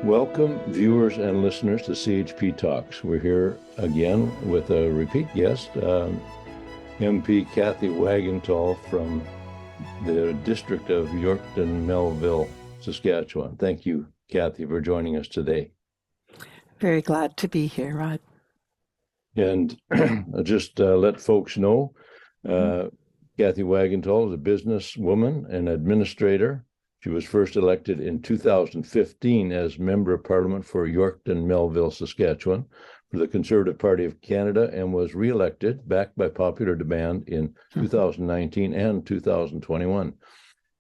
Welcome, viewers and listeners, to CHP Talks. We're here again with a repeat guest, MP Cathay Wagantall from the district of Yorkton-Melville, Saskatchewan. Thank you, Cathay, for joining us today. Very glad to be here, Rod. And just let folks know, Cathay Wagantall is a businesswoman and administrator. She was first elected in 2015 as Member of Parliament for Yorkton-Melville, Saskatchewan, for the Conservative Party of Canada, and was re-elected, backed by popular demand, in 2019 and 2021.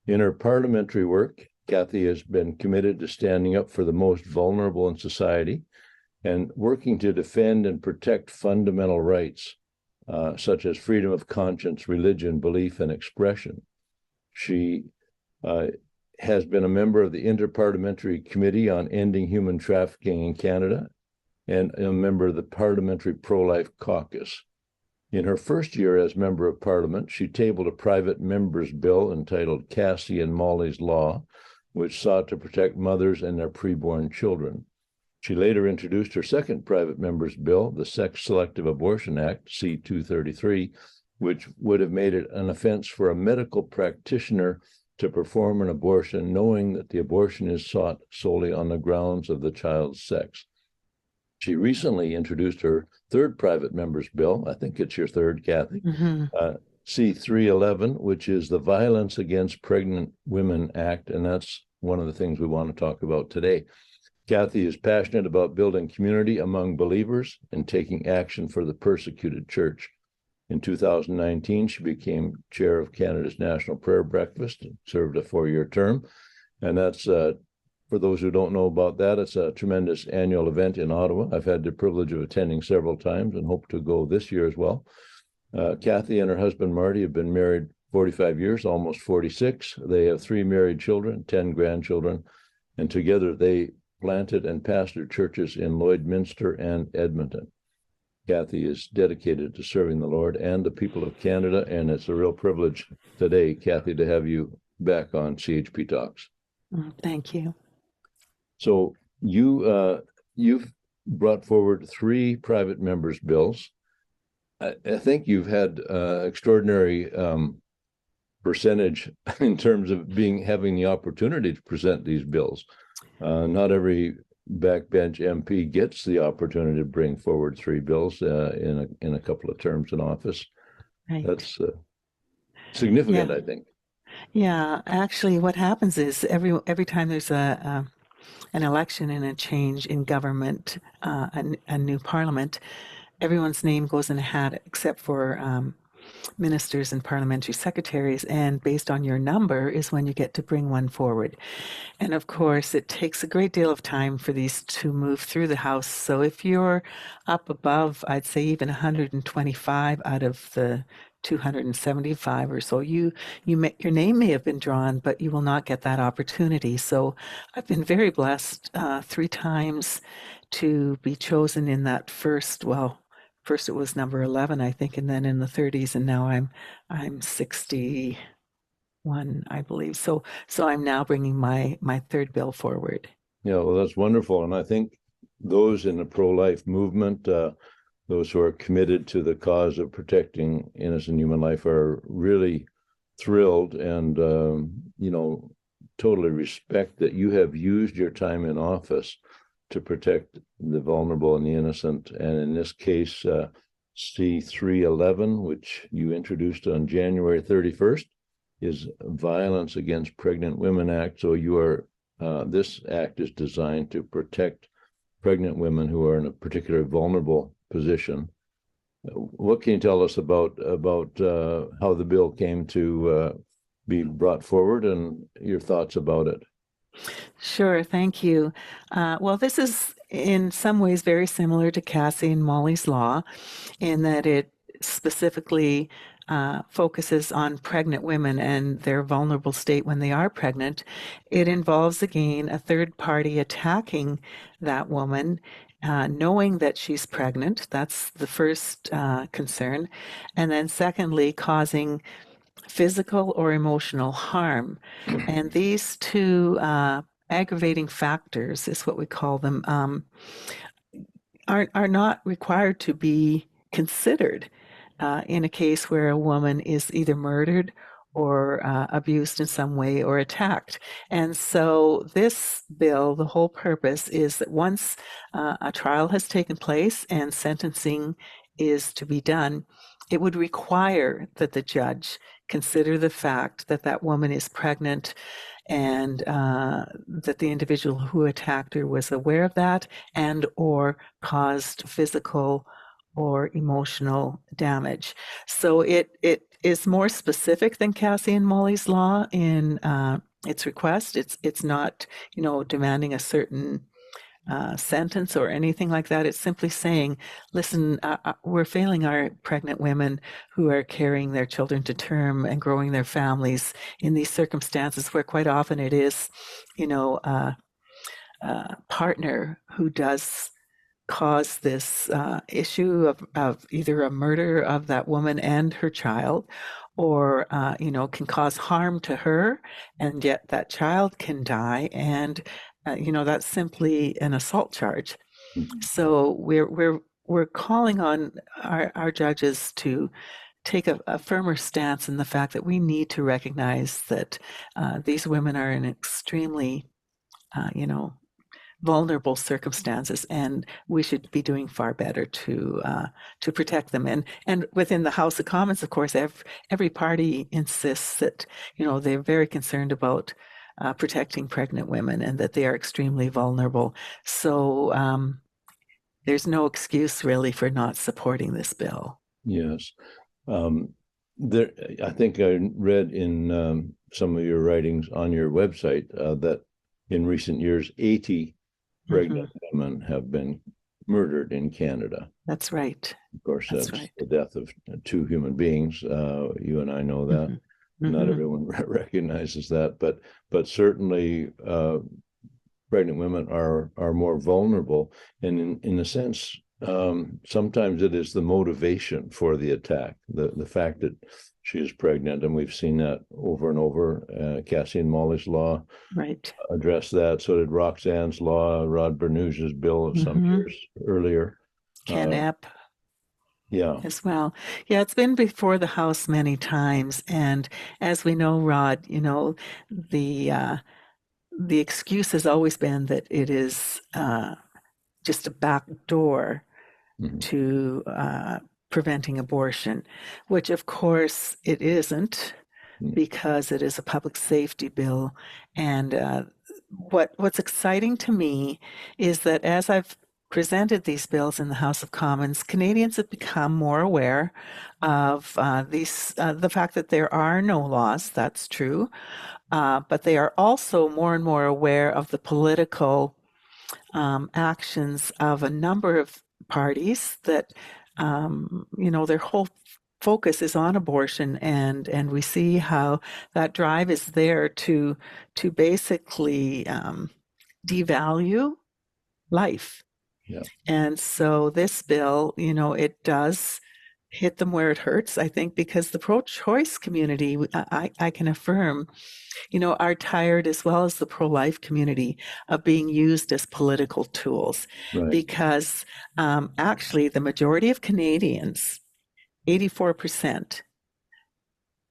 In her parliamentary work, Cathay has been committed to standing up for the most vulnerable in society and working to defend and protect fundamental rights, such as freedom of conscience, religion, belief, and expression. She has been a member of the Interparliamentary Committee on Ending Human Trafficking in Canada and a member of the Parliamentary Pro-Life Caucus. In her first year as Member of Parliament, she tabled a private member's bill entitled Cassie and Molly's Law, which sought to protect mothers and their preborn children. She later introduced her second private member's bill, the Sex Selective Abortion Act, C-233, which would have made it an offense for a medical practitioner to perform an abortion, knowing that the abortion is sought solely on the grounds of the child's sex. She recently introduced her third private member's bill, I think it's your third, Cathay, C-311, which is the Violence Against Pregnant Women Act, and that's one of the things we want to talk about today. Cathay is passionate about building community among believers and taking action for the persecuted church. In 2019, she became chair of Canada's National Prayer Breakfast and served a 4-year term. And that's, for those who don't know about that, it's a tremendous annual event in Ottawa. I've had the privilege of attending several times and hope to go this year as well. Cathay and her husband, Marty, have been married 45 years, almost 46. They have 3 married children, 10 grandchildren, and together they planted and pastored churches in Lloydminster and Edmonton. Cathay is dedicated to serving the Lord and the people of Canada, and it's a real privilege today, Cathay, to have you back on CHP Talks. Thank you. So you've brought forward 3 private members' bills. I think you've had extraordinary percentage in terms of having the opportunity to present these bills. Not every backbench MP gets the opportunity to bring forward 3 bills in a couple of terms in office. Right. That's significant, I think. Yeah, actually, what happens is every time there's an election and a change in government, a new parliament, everyone's name goes in a hat except for ministers and parliamentary secretaries, and based on your number is when you get to bring one forward. And of course, it takes a great deal of time for these to move through the House. So if you're up above, I'd say even 125 out of the 275 or so, your name may have been drawn, but you will not get that opportunity. So I've been very blessed 3 times to be chosen in that first it was number 11, I think, and then in the 30s, and now I'm 61, I believe. So I'm now bringing my 3rd bill forward. Yeah, well, that's wonderful. And I think those in the pro-life movement, those who are committed to the cause of protecting innocent human life, are really thrilled and, totally respect that you have used your time in office to protect the vulnerable and the innocent. And in this case, C-311, which you introduced on January 31st, is Violence Against Pregnant Women Act. So this act is designed to protect pregnant women who are in a particularly vulnerable position. What can you tell us about how the bill came to be brought forward and your thoughts about it? Sure, thank you. Well, this is in some ways very similar to Cassie and Molly's Law in that it specifically focuses on pregnant women and their vulnerable state when they are pregnant. It involves, again, a third party attacking that woman, knowing that she's pregnant. That's the first concern. And then secondly, causing physical or emotional harm. And these 2 aggravating factors is what we call them, are not required to be considered in a case where a woman is either murdered or abused in some way or attacked. And so this bill, the whole purpose is that once a trial has taken place and sentencing is to be done, it would require that the judge consider the fact that that woman is pregnant and that the individual who attacked her was aware of that and or caused physical or emotional damage. So it is more specific than Cassie and Molly's law in its request. It's not, demanding a certain sentence or anything like that. It's simply saying, listen, we're failing our pregnant women who are carrying their children to term and growing their families in these circumstances where quite often it is, a partner who does cause this issue of either a murder of that woman and her child, or can cause harm to her, and yet that child can die, and that's simply an assault charge. Mhm. So we're calling on our judges to take a firmer stance in the fact that we need to recognize that these women are in extremely, vulnerable circumstances, and we should be doing far better to protect them. And within the House of Commons, of course, every party insists that they're very concerned about protecting pregnant women and that they are extremely vulnerable. So there's no excuse really for not supporting this bill. Yes. There, I think I read in some of your writings on your website that in recent years, 80 pregnant women have been murdered in Canada. That's right. Of course, that's right. the death of two human beings. You and I know that. Not everyone recognizes that, but certainly pregnant women are more vulnerable, and in a sense, sometimes it is the motivation for the attack, the fact that she is pregnant, and we've seen that over and over. Cassie and Molly's law addressed that. So did Roxanne's law, Rod Bernouge's bill of some years earlier. Ken Epp. Yeah. As well. Yeah, it's been before the House many times. And as we know, Rod, the excuse has always been that it is just a back door to preventing abortion, which of course it isn't, because it is a public safety bill. And what's exciting to me is that as I've presented these bills in the House of Commons, Canadians have become more aware of the fact that there are no laws. That's true. But they are also more and more aware of the political actions of a number of parties that, their whole focus is on abortion, and we see how that drive is there to basically devalue life. Yeah. And so this bill, it does hit them where it hurts, I think, because the pro-choice community, I can affirm, are tired, as well as the pro-life community, of being used as political tools. Right. Because actually the majority of Canadians, 84%,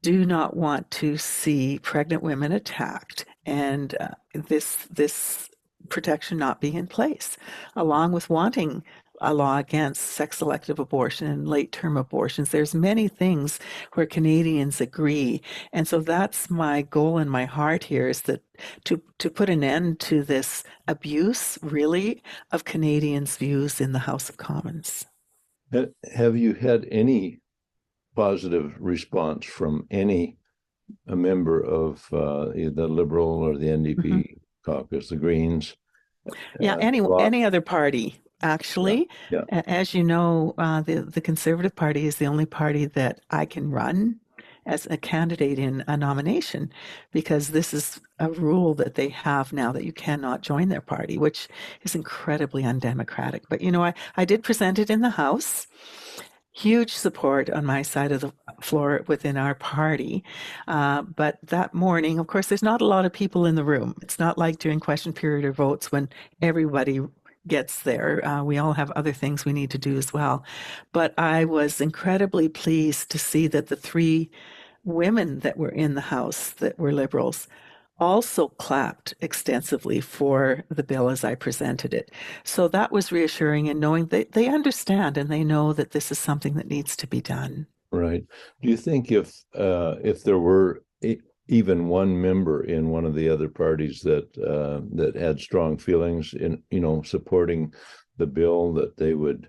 do not want to see pregnant women attacked, and this protection not being in place, along with wanting a law against sex-selective abortion and late-term abortions. There's many things where Canadians agree. And so that's my goal in my heart here, is that to put an end to this abuse, really, of Canadians' views in the House of Commons. Have you had any positive response from a member of the Liberal or the NDP caucus, the Greens? Yeah, any other party, actually. Yeah. As you know, the Conservative Party is the only party that I can run as a candidate in a nomination, because this is a rule that they have now, that you cannot join their party, which is incredibly undemocratic. But I did present it in the House. huge support on my side of the floor within our party. But that morning, of course, there's not a lot of people in the room. It's not like during question period or votes when everybody gets there. We all have other things we need to do as well. But I was incredibly pleased to see that the three women that were in the House that were Liberals also clapped extensively for the bill as I presented it. So that was reassuring, and knowing that they understand and they know that this is something that needs to be done. Right. Do you think if there were even one member in one of the other parties that had strong feelings in supporting the bill, that they would,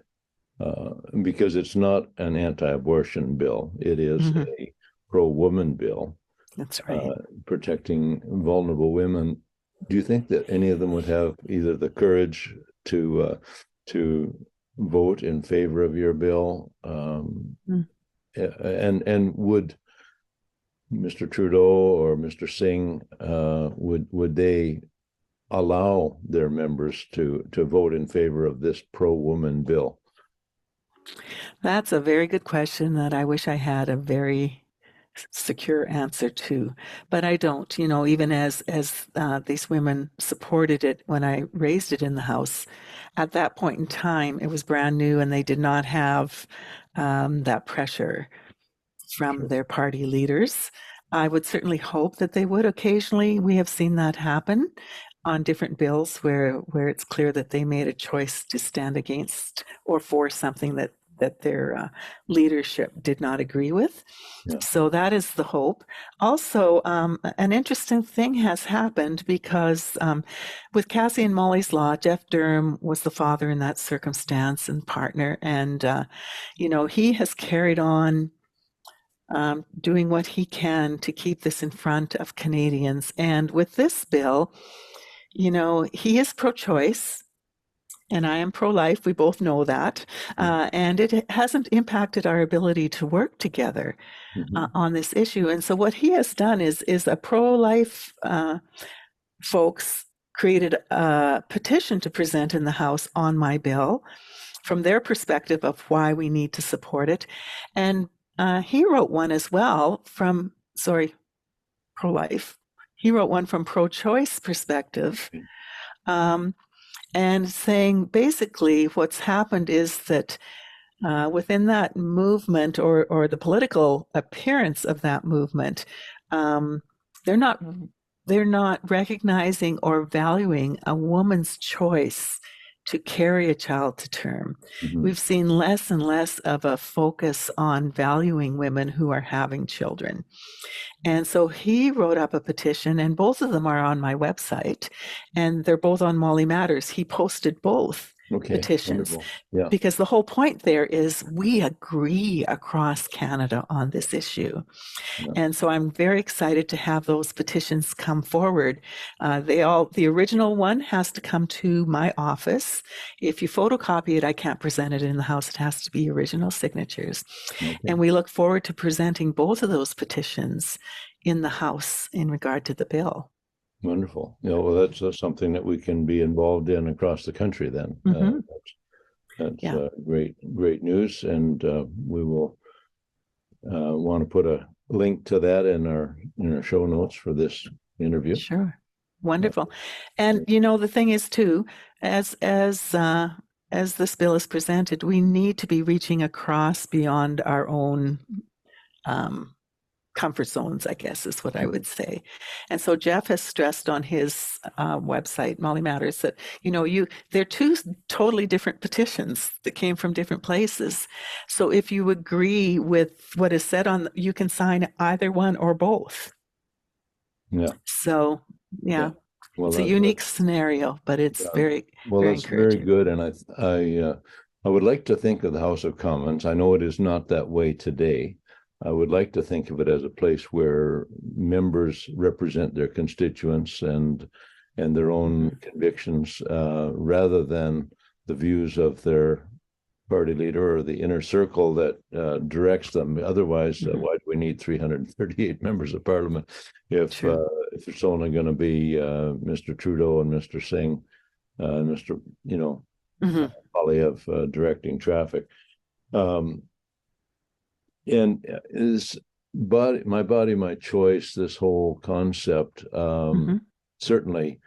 because it's not an anti-abortion bill, it is a pro-woman bill. That's right. Protecting vulnerable women. Do you think that any of them would have either the courage to vote in favor of your bill, and would Mr. Trudeau or Mr. Singh would they allow their members to vote in favor of this pro-woman bill? That's a very good question that I wish I had a very secure answer to, but I don't. Even as these women supported it when I raised it in the House, at that point in time, it was brand new, and they did not have that pressure from their party leaders. I would certainly hope that they would. Occasionally, we have seen that happen on different bills where it's clear that they made a choice to stand against or for something that their leadership did not agree with. Yeah. So that is the hope. Also, an interesting thing has happened because with Cassie and Molly's Law, Jeff Durham was the father in that circumstance and partner. And, he has carried on doing what he can to keep this in front of Canadians. And with this bill, he is pro-choice. And I am pro-life. We both know that. And it hasn't impacted our ability to work together on this issue. And so what he has done is a pro-life folks created a petition to present in the House on my bill from their perspective of why we need to support it. And he wrote one as well from, pro-life. He wrote one from pro-choice perspective. And saying basically what's happened is that within that movement or the political appearance of that movement, they're not recognizing or valuing a woman's choice to carry a child to term. We've seen less and less of a focus on valuing women who are having children. And so he wrote up a petition, and both of them are on my website, and they're both on Molly Matters. He posted both petitions because the whole point there is we agree across Canada on this issue. And so I'm very excited to have those petitions come forward. The original one has to come to my office. If you photocopy it, I can't present it in the House. It has to be original signatures. And we look forward to presenting both of those petitions in the House in regard to the bill. Wonderful. Well, that's something that we can be involved in across the country then. That's great news. And we will want to put a link to that in our show notes for this interview. Sure. Wonderful. And, the thing is, too, as this bill is presented, we need to be reaching across beyond our own comfort zones, I guess is what I would say. And so Jeff has stressed on his website, Molly Matters, that, they're two totally different petitions that came from different places. So if you agree with what is said you can sign either one or both. Yeah. So, yeah. Well, it's a unique scenario, but it's very that's very good. And I would like to think of the House of Commons. I know it is not that way today. I would like to think of it as a place where members represent their constituents and their own convictions, rather than the views of their party leader or the inner circle that directs them. Otherwise, why do we need 338 members of Parliament if it's only going to be Mr. Trudeau and Mr. Singh, Mr. Poilievre directing traffic? And is my body, my choice, this whole concept certainly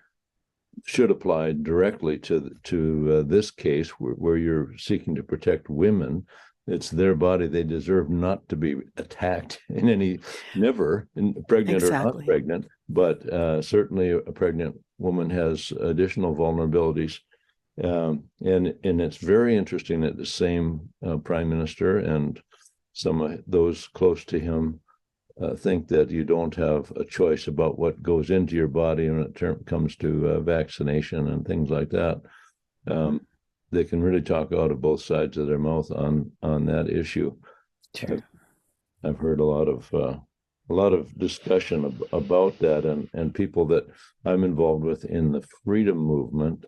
should apply directly to this case where you're seeking to protect women. It's their body. They deserve not to be attacked in any, never, pregnant or not pregnant, but certainly a pregnant woman has additional vulnerabilities. And it's very interesting that the same prime minister and some of those close to him think that you don't have a choice about what goes into your body when it comes to vaccination and things like that. They can really talk out of both sides of their mouth on that issue. Sure. I've heard a lot of discussion about that, and people that I'm involved with in the freedom movement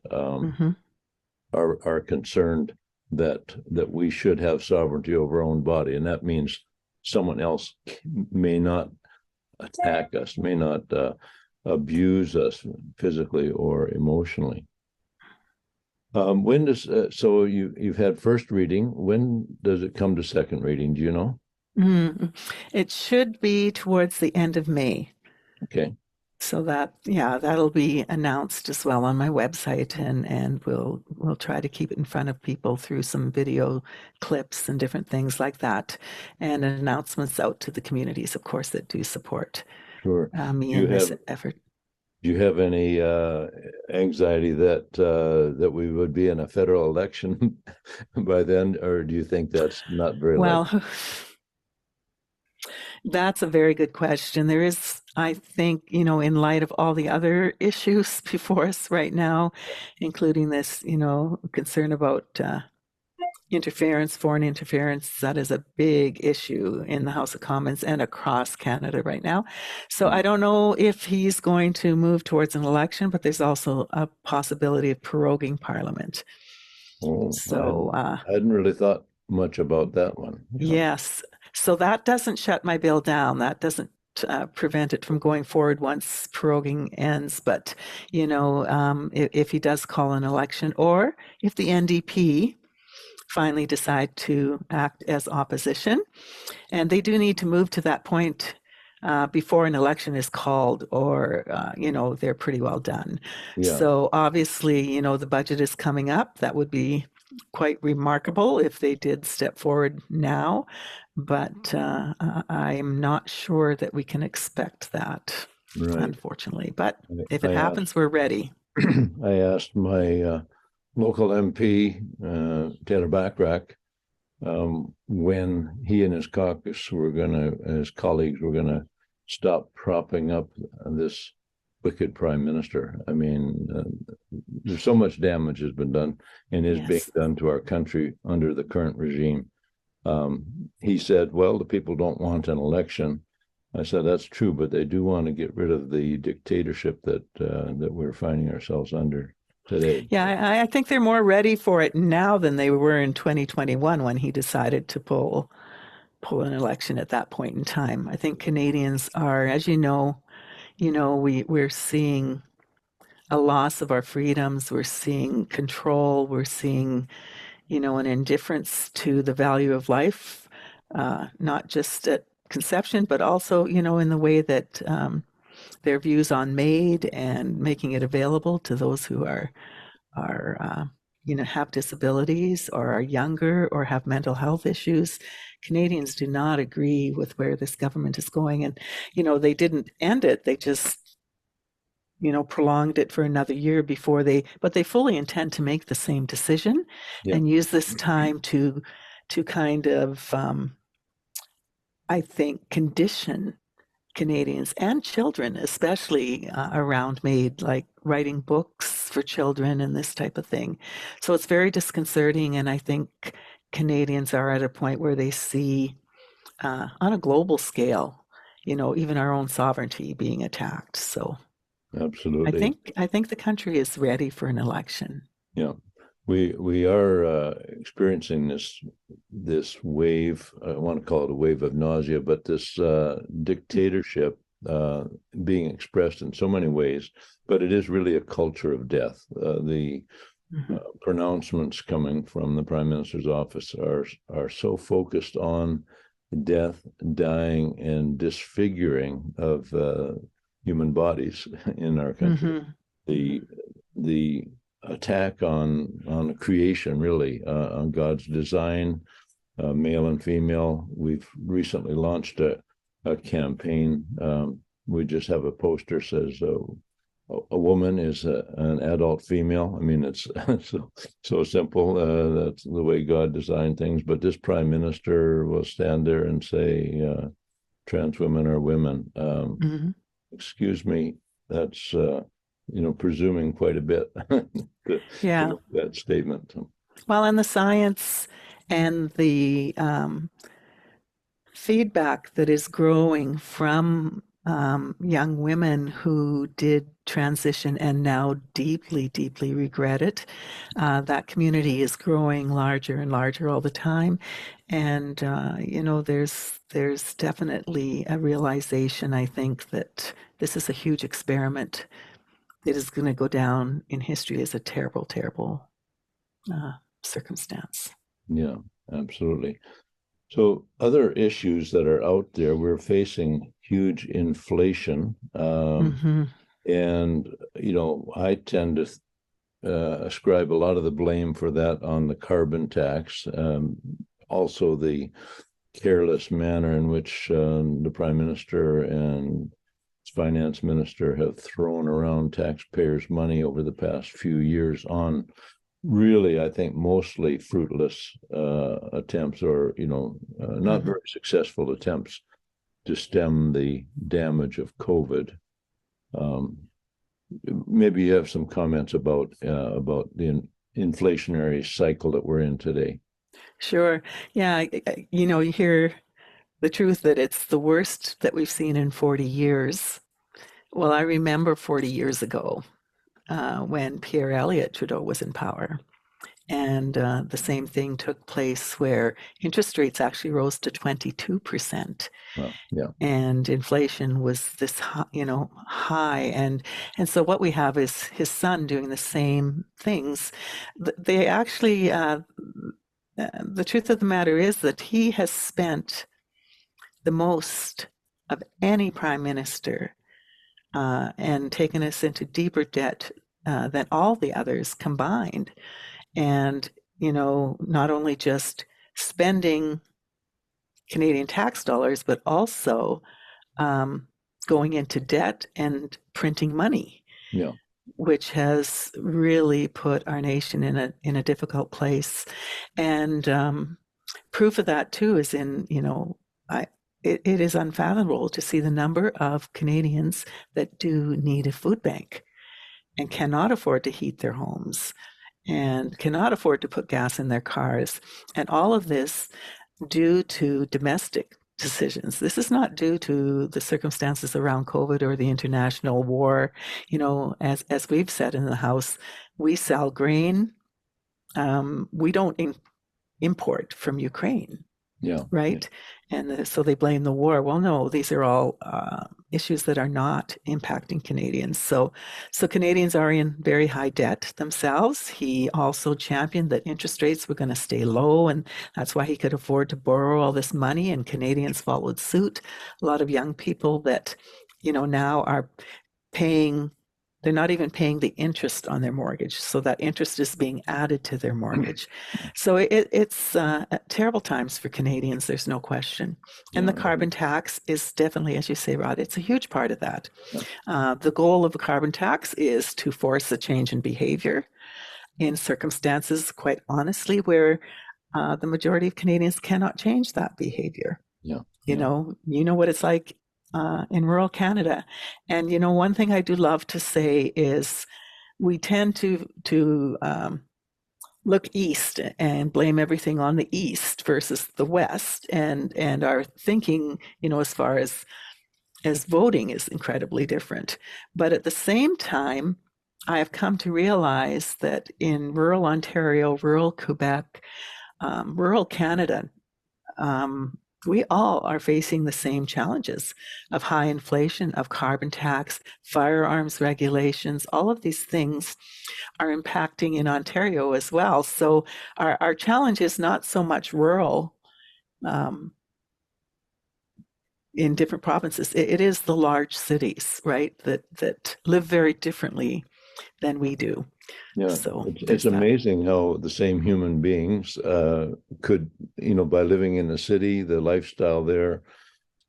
are concerned that we should have sovereignty over our own body, and that means someone else may not attack us, may not abuse us physically or emotionally. When does so you've had first reading? When does it come to second reading? Do you know? It should be towards the end of May. Okay. So that'll be announced as well on my website, and we'll try to keep it in front of people through some video clips and different things like that, and announcements out to the communities, of course, that do support me in this effort. Do you have any anxiety that we would be in a federal election by then, or do you think that's not very likely? That's a very good question. There is, I think, in light of all the other issues before us right now, including this, concern about foreign interference, that is a big issue in the House of Commons and across Canada right now. So I don't know if he's going to move towards an election, but there's also a possibility of proroguing Parliament. So I hadn't really thought much about that one. Yes. So that doesn't shut my bill down. That doesn't prevent it from going forward once proroguing ends. But, if he does call an election, or if the NDP finally decide to act as opposition, and they do need to move to that point before an election is called, or, they're pretty well done. Yeah. So obviously, the budget is coming up. That would be quite remarkable if they did step forward now, but I'm not sure that we can expect that, unfortunately. But if it happens, we're ready. I asked my local MP, Taylor Bachrach, when he and his caucus his colleagues were going to stop propping up this wicked prime minister. I mean, there's so much damage has been done and is being done to our country under the current regime. He said, well, the people don't want an election. I said, that's true, but they do want to get rid of the dictatorship that we're finding ourselves under today. Yeah, I think they're more ready for it now than they were in 2021 when he decided to pull an election at that point in time. I think Canadians are, as we're seeing a loss of our freedoms. We're seeing control. We're seeing, an indifference to the value of life, not just at conception, but also, in the way that their views on MAID and making it available to those who are have disabilities or are younger or have mental health issues. Canadians do not agree with where this government is going. And, they didn't end it. They just, prolonged it for another year but they fully intend to make the same decision and use this time to kind of, I think, condition Canadians and children, especially around MAID, like writing books for children and this type of thing. So it's very disconcerting. And I think Canadians are at a point where they see on a global scale, even our own sovereignty being attacked. So absolutely, I think the country is ready for an election. Yeah, we are experiencing this wave. I want to call it a wave of nausea, but this dictatorship being expressed in so many ways. But it is really a culture of death. The pronouncements coming from the Prime Minister's office are so focused on death, dying, and disfiguring of human bodies in our country. The attack on creation, really, on God's design, male and female. We've recently launched a campaign. We just have a poster says a woman is an adult female. I mean, it's so simple. That's the way God designed things. But this prime minister will stand there and say, trans women are women. Excuse me, that's presuming quite a bit to make that statement. Well, and the science and the feedback that is growing from young women who did transition and now deeply, deeply regret it. That community is growing larger and larger all the time. And, there's definitely a realization, I think, that this is a huge experiment that is going to go down in history as a terrible, terrible circumstance. Yeah, absolutely. So other issues that are out there, we're facing huge inflation. And, I tend to ascribe a lot of the blame for that on the carbon tax. Also the careless manner in which the Prime Minister and finance minister have thrown around taxpayers' money over the past few years on really, I think, mostly fruitless attempts or, not very successful attempts to stem the damage of COVID. Maybe you have some comments about the inflationary cycle that we're in today. Sure. Yeah. You hear the truth that it's the worst that we've seen in 40 years. Well, I remember 40 years ago when Pierre Elliott Trudeau was in power. And the same thing took place where interest rates actually rose to 22%. Well, yeah. And inflation was this, high. And so what we have is his son doing the same things. They actually, the truth of the matter is that he has spent the most of any prime minister and taken us into deeper debt than all the others combined. And, not only just spending Canadian tax dollars, but also going into debt and printing money, which has really put our nation in a difficult place. And proof of that, too, is in, it is unfathomable to see the number of Canadians that do need a food bank and cannot afford to heat their homes and cannot afford to put gas in their cars. And all of this due to domestic decisions. This is not due to the circumstances around COVID or the international war. As we've said in the House, we sell grain. We don't import from Ukraine. Yeah. Right. Yeah. And so they blame the war. Well, no, these are all issues that are not impacting Canadians. So Canadians are in very high debt themselves. He also championed that interest rates were going to stay low, and that's why he could afford to borrow all this money, and Canadians followed suit. A lot of young people that, now are paying, they're not even paying the interest on their mortgage. So that interest is being added to their mortgage. So it's terrible times for Canadians, there's no question. And the carbon tax is definitely, as you say, Rod, it's a huge part of that. The goal of the carbon tax is to force a change in behavior in circumstances, quite honestly, where the majority of Canadians cannot change that behavior. You know what it's like in rural Canada. And, one thing I do love to say is we tend to look east and blame everything on the east versus the west. And our thinking, as far as voting is incredibly different. But at the same time, I have come to realize that in rural Ontario, rural Quebec, rural Canada, we all are facing the same challenges of high inflation, of carbon tax, firearms regulations. All of these things are impacting in Ontario as well. So our challenge is not so much rural in different provinces. It is the large cities, right, that live very differently than we do. Yeah, So it's there's that. amazing how the same human beings could, by living in the city, the lifestyle there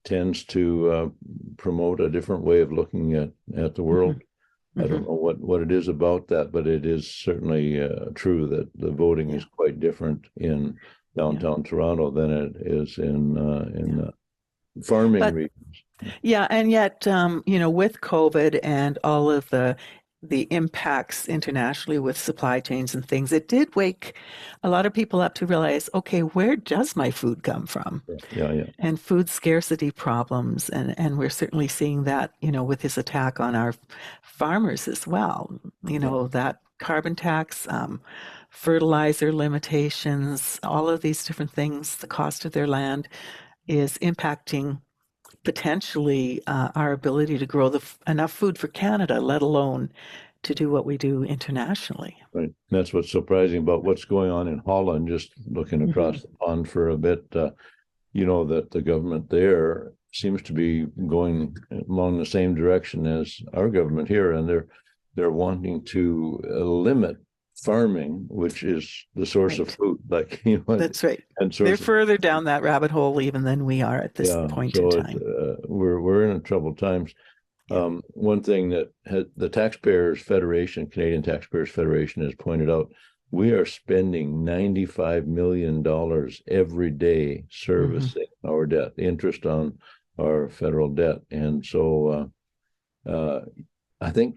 tends to promote a different way of looking at the Hmm. world. I Hmm. don't know what it is about that, but it is certainly true that the voting Yeah, is quite different in yeah, downtown Toronto than it is in yeah. farming But regions. yeah, and yet, with COVID and all of the impacts internationally with supply chains and things, it did wake a lot of people up to realize, okay, where does my food come from? Yeah, yeah, And food scarcity problems, and we're certainly seeing that, with his attack on our farmers as well. yeah. That carbon tax, fertilizer limitations, all of these different things, the cost of their land is impacting potentially our ability to grow enough food for Canada, let alone to do what we do internationally. Right. That's what's surprising about what's going on in Holland, just looking Hmm. across the pond for a bit. That the government there seems to be going along the same direction as our government here, and they're wanting to limit farming, which is the source of Right. food, like That's right. and They're source of further down that rabbit hole even than we are at this yeah. point in So it's time. we're in troubled times. Yeah. One thing that the Taxpayers Federation, Canadian Taxpayers Federation, has pointed out, we are spending $95 million every day Hmm. servicing our debt, interest on our federal debt. And so I think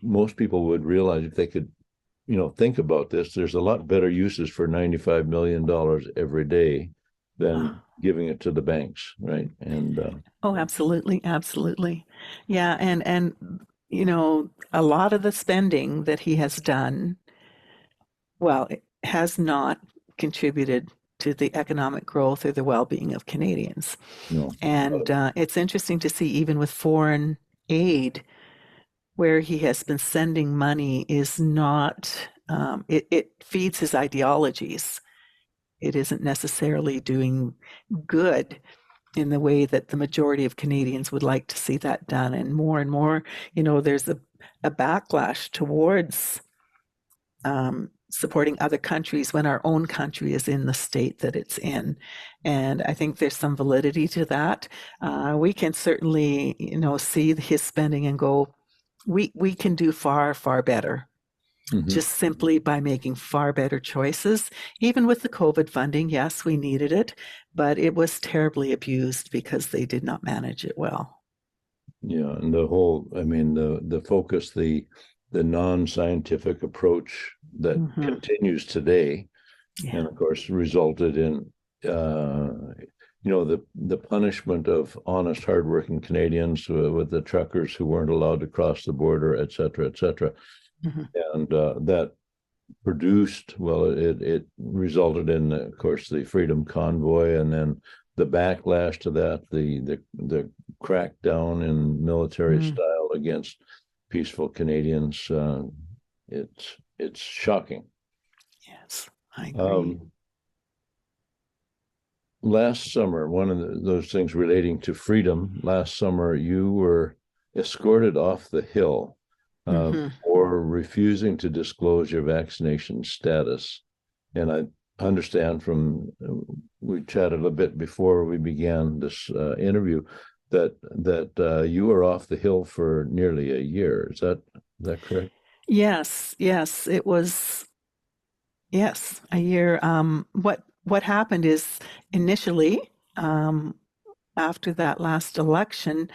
most people would realize if they could, think about this, there's a lot better uses for $95 million every day than giving it to the banks, right? And Oh, absolutely, absolutely. Yeah, and a lot of the spending that he has done, well, it has not contributed to the economic growth or the well-being of Canadians. uh, And it's interesting to see, even with foreign aid, where he has been sending money is not, it feeds his ideologies. It isn't necessarily doing good in the way that the majority of Canadians would like to see that done. And more, there's a backlash towards supporting other countries when our own country is in the state that it's in. And I think there's some validity to that. We can certainly, see his spending and go, we can do far, far better. mhm. Just simply by making far better choices. Even with the COVID funding, yes, we needed it, but it was terribly abused because they did not manage it well. Yeah, and I mean, the focus, the non-scientific approach that Hmm. continues today, Yeah. and of course resulted in the punishment of honest, hardworking Canadians with the truckers who weren't allowed to cross the border, et cetera, et cetera. Hmm. And that it resulted in, of course, the Freedom Convoy, and then the backlash to that, the crackdown in military Mm. style against peaceful Canadians. It's shocking. Yes, I agree. Um, Last summer, one of those things relating to freedom, last summer you were escorted off the hill Hmm. for refusing to disclose your vaccination status. And I understand from we chatted a bit before we began this interview that you were off the hill for nearly a year. Is that correct? Yes, yes, it was, yes, a year. What happened is initially, after that last election,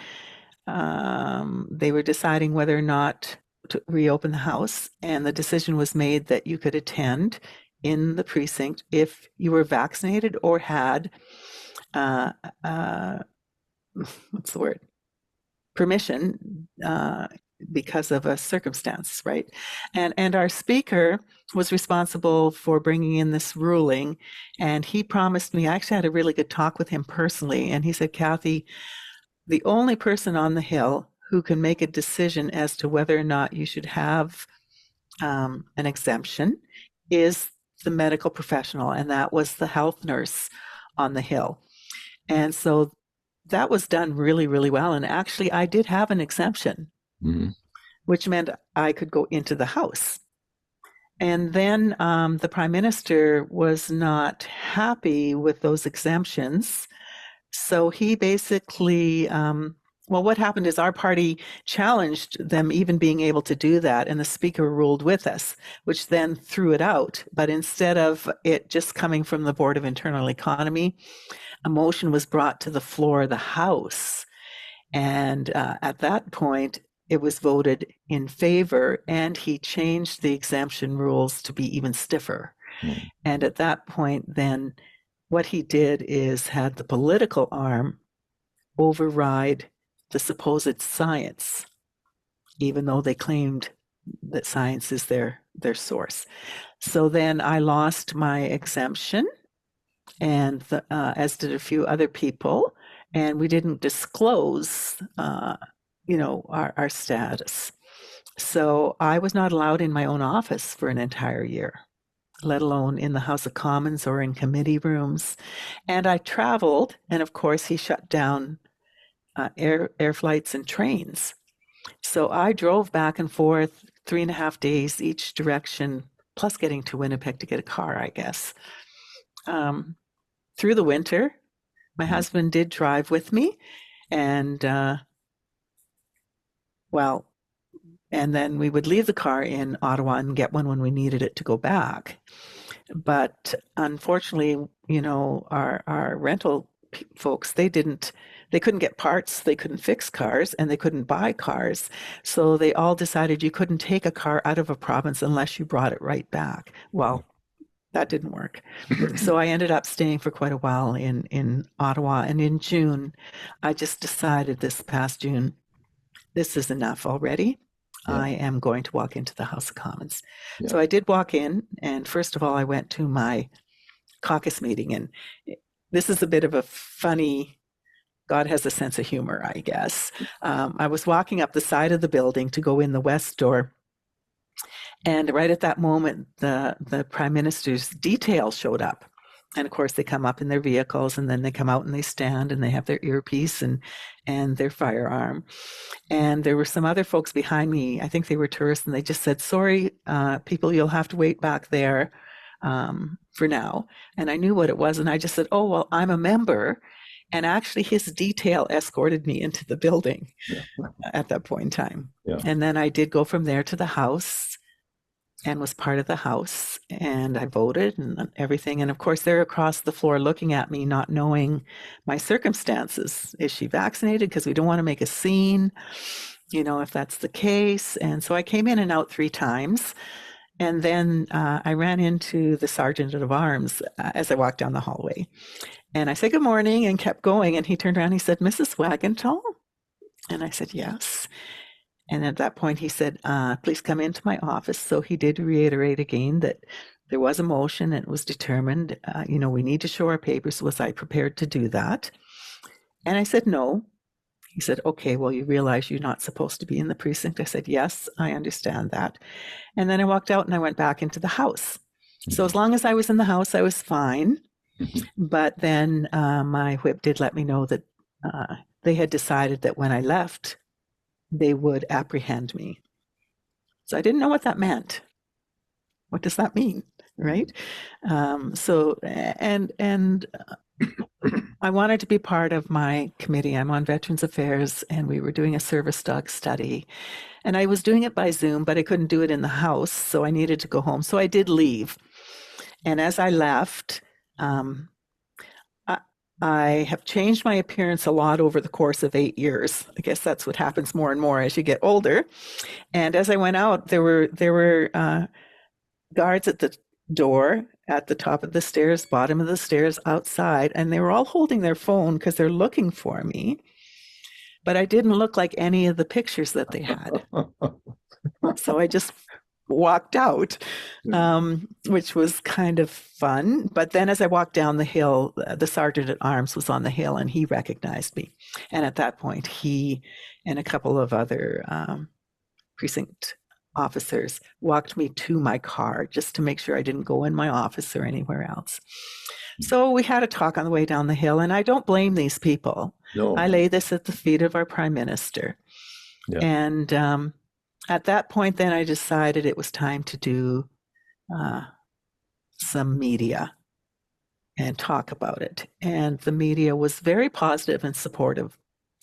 they were deciding whether or not to reopen the House, and the decision was made that you could attend in the precinct if you were vaccinated or had, uh, uh, what's the word? Permission, because of a circumstance, right? And our speaker was responsible for bringing in this ruling, and he promised me. I actually had a really good talk with him personally, and he said, Cathay, the only person on the Hill who can make a decision as to whether or not you should have an exemption is the medical professional, and that was the health nurse on the Hill. And so that was done really, really well. And actually, I did have an exemption, which meant I could go into the house. And then the Prime Minister was not happy with those exemptions. So he basically, well, what happened is our party challenged them even being able to do that, and the Speaker ruled with us, which then threw it out. But instead of it just coming from the Board of Internal Economy, a motion was brought to the floor of the House. And at that point, it was voted in favor, and he changed the exemption rules to be even stiffer. And at that point, then what he did is had the political arm override the supposed science, even though they claimed that science is their source. So then I lost my exemption, and as did a few other people, and we didn't disclose our status. So I was not allowed in my own office for an entire year, let alone in the House of Commons or in committee rooms. And I traveled, and of course he shut down air flights and trains. So I drove back and forth 3.5 days each direction, plus getting to Winnipeg to get a car, I guess. Through the winter, my husband did drive with me, and and then we would leave the car in Ottawa and get one when we needed it to go back. But unfortunately, our rental folks, they couldn't get parts, they couldn't fix cars, and they couldn't buy cars. So they all decided you couldn't take a car out of a province unless you brought it right back. Well, that didn't work. So I ended up staying for quite a while in Ottawa. And in June, I just decided this past June, this is enough already. Yeah. I am going to walk into the House of Commons. Yeah. So I did walk in, and first of all, I went to my caucus meeting. And this is a bit of a funny, God has a sense of humor, I guess. I was walking up the side of the building to go in the west door. And right at that moment, the Prime Minister's detail showed up. And of course, they come up in their vehicles, and then they come out and they stand, and they have their earpiece and their firearm. And there were some other folks behind me. I think they were tourists, and they just said, "Sorry, people, you'll have to wait back there for now." And I knew what it was, and I just said, "Oh, well, I'm a member." And actually, his detail escorted me into the building at that point in time. Yeah. And then I did go from there to the House, and was part of the House, and I voted and everything. And of course, they're across the floor looking at me, not knowing my circumstances. Is she vaccinated? Because we don't want to make a scene, if that's the case. And so I came in and out 3 times. And then I ran into the Sergeant of Arms as I walked down the hallway. And I said, "Good morning," and kept going. And he turned around and he said, "Mrs. Wagantall?" And I said, "Yes." And at that point, he said, "Please come into my office." So he did reiterate again that there was a motion, and it was determined, we need to show our papers. Was I prepared to do that? And I said, "No." He said, "Okay, well, you realize you're not supposed to be in the precinct." I said, "Yes, I understand that." And then I walked out and I went back into the House. So as long as I was in the House, I was fine. But then my whip did let me know that they had decided that when I left, they would apprehend me. So I didn't know what that meant. What does that mean, right? I wanted to be part of my committee. I'm on Veterans Affairs, and we were doing a service dog study. And I was doing it by Zoom, but I couldn't do it in the House, so I needed to go home. So I did leave. And as I left, I have changed my appearance a lot over the course of 8 years. I guess that's what happens more and more as you get older. And as I went out, there were guards at the door, at the top of the stairs, bottom of the stairs, outside, and they were all holding their phone because they're looking for me. But I didn't look like any of the pictures that they had. So I just walked out, which was kind of fun. But then as I walked down the hill, the Sergeant at Arms was on the hill, and he recognized me. And at that point, he and a couple of other precinct officers walked me to my car just to make sure I didn't go in my office or anywhere else. So we had a talk on the way down the hill, and I don't blame these people. No. I lay this at the feet of our prime minister. Yeah. And at that point, then I decided it was time to do some media and talk about it. And the media was very positive and supportive,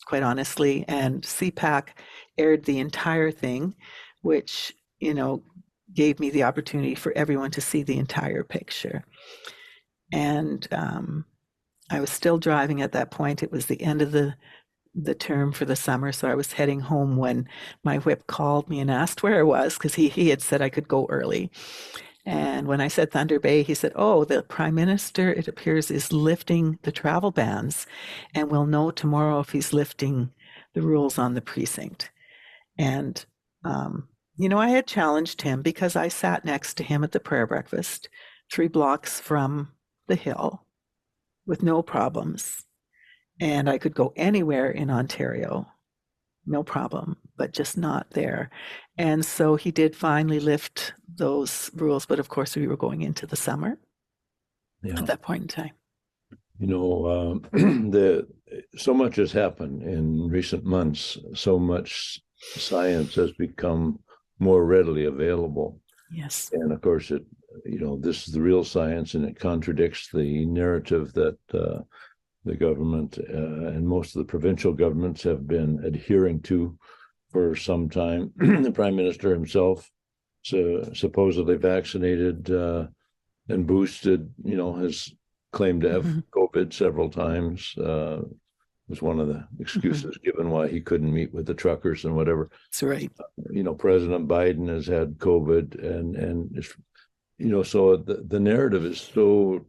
quite honestly. And CPAC aired the entire thing, which, gave me the opportunity for everyone to see the entire picture. And I was still driving at that point. It was the end of the term for the summer, so I was heading home when my whip called me and asked where I was, because he had said I could go early. And when I said Thunder Bay, he said, "Oh, the Prime Minister, it appears, is lifting the travel bans, and we'll know tomorrow if he's lifting the rules on the precinct." And, I had challenged him because I sat next to him at the prayer breakfast, 3 blocks from the hill, with no problems. And I could go anywhere in Ontario, no problem, but just not there. And so he did finally lift those rules, but of course we were going into the summer at that point in time. So much has happened in recent months. So much science has become more readily available. Yes. And of course, this is the real science, and it contradicts the narrative that the government and most of the provincial governments have been adhering to for some time. The Prime Minister himself, supposedly vaccinated and boosted, has claimed to have COVID several times. Was one of the excuses given why he couldn't meet with the truckers and whatever. That's right. President Biden has had COVID, and so the narrative is so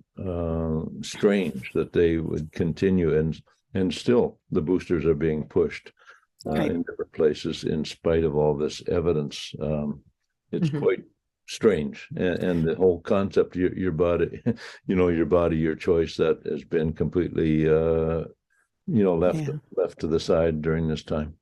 strange that they would continue, and still the boosters are being pushed in different places in spite of all this evidence. It's quite strange, and the whole concept, your body, your body, your choice, that has been completely left to the side during this time.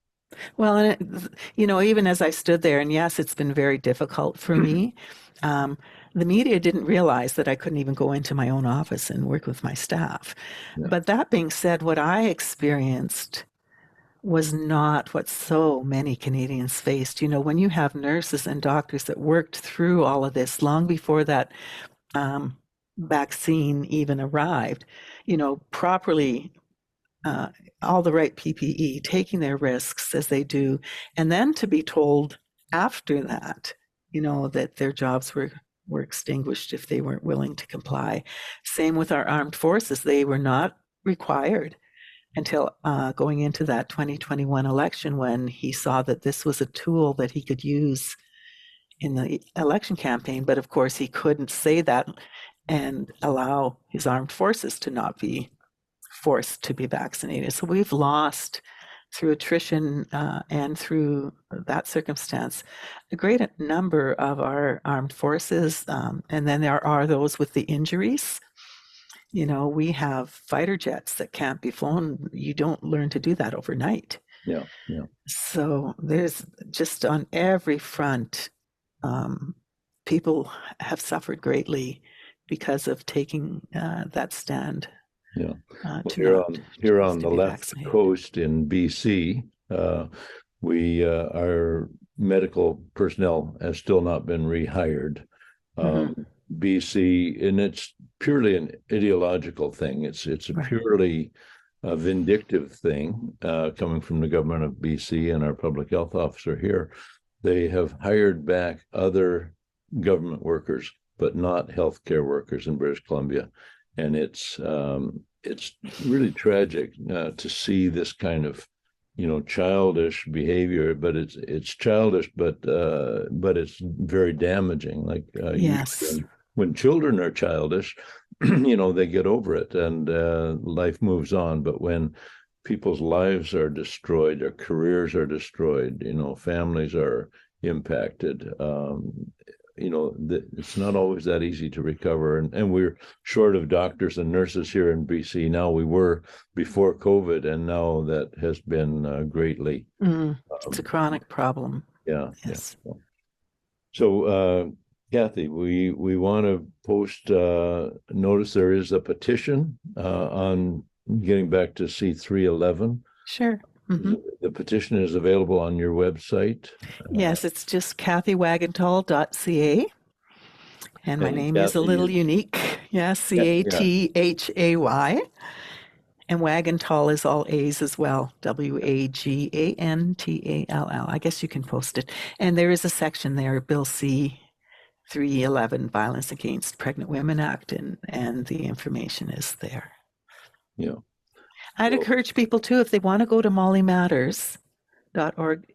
Well, and even as I stood there, and yes, it's been very difficult for me. The media didn't realize that I couldn't even go into my own office and work with my staff. Yeah. But that being said, what I experienced was not what so many Canadians faced. When you have nurses and doctors that worked through all of this long before that vaccine even arrived, properly all the right PPE, taking their risks as they do, and then to be told after that, that their jobs were extinguished if they weren't willing to comply. Same with our armed forces. They were not required until going into that 2021 election, when he saw that this was a tool that he could use in the election campaign. But of course, he couldn't say that and allow his armed forces to not be forced to be vaccinated. So we've lost, through attrition and through that circumstance, a great number of our armed forces. And then there are those with the injuries. We have fighter jets that can't be flown. You don't learn to do that overnight. Yeah. So there's just, on every front, people have suffered greatly because of taking that stand. Yeah. Here on the left coast in BC, our medical personnel has still not been rehired. BC, and it's purely an ideological thing. It's a purely vindictive thing coming from the government of BC and our public health officer here. They have hired back other government workers, but not healthcare workers in British Columbia. And it's really tragic to see this kind of, childish behavior. But it's childish, but it's very damaging. Like yes, when children are childish, they get over it and life moves on. But when people's lives are destroyed, their careers are destroyed, families are impacted. It's not always that easy to recover. And we're short of doctors and nurses here in BC now. We were before COVID, and now that has been greatly. It's a chronic problem. Yeah. Yes. Yeah. So Cathay, we want to post notice there is a petition on getting back to C311. Sure. Mm-hmm. The petition is available on your website. Yes, it's just CathyWagantall.ca. And my name is a Cathay little unique. Yes, Cathay. And Wagantall is all A's as well. Wagantall. I guess you can post it. And there is a section there, Bill C 311, Violence Against Pregnant Women Act, and the information is there. Yeah. I'd encourage people too, if they want to go to mollymatters.org.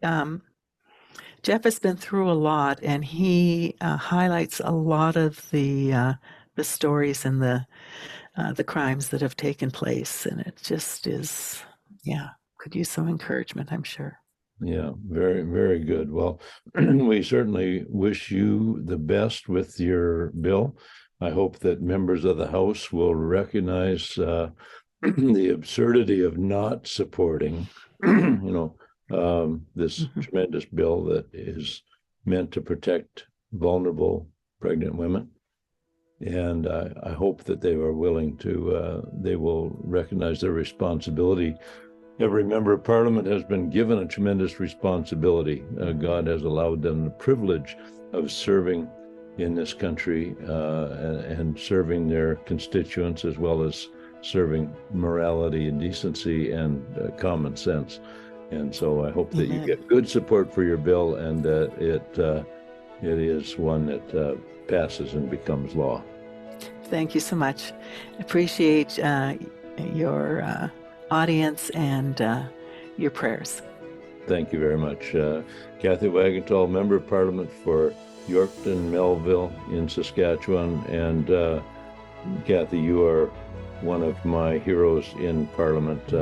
Jeff has been through a lot, and he highlights a lot of the stories and the crimes that have taken place, and it just is, could use some encouragement, I'm sure. Yeah, very, very good. Well, we certainly wish you the best with your bill. I hope that members of the House will recognize the absurdity of not supporting, this tremendous bill that is meant to protect vulnerable pregnant women. And I hope that they are willing to, they will recognize their responsibility. Every member of Parliament has been given a tremendous responsibility. God has allowed them the privilege of serving in this country and serving their constituents, as well as serving morality and decency and common sense. And so I hope that you get good support for your bill, and that it is one that passes and becomes law. Thank you so much. Appreciate your audience and your prayers. Thank you very much. Cathay Wagantall, Member of Parliament for Yorkton-Melville in Saskatchewan. And Cathay, you are one of my heroes in Parliament,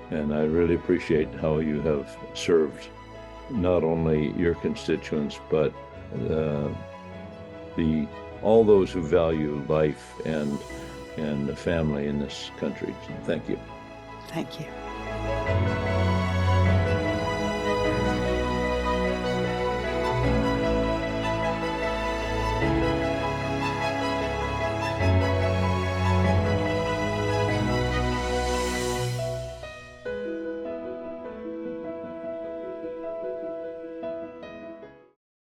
and I really appreciate how you have served not only your constituents, but all those who value life and the family in this country. So thank you. Thank you.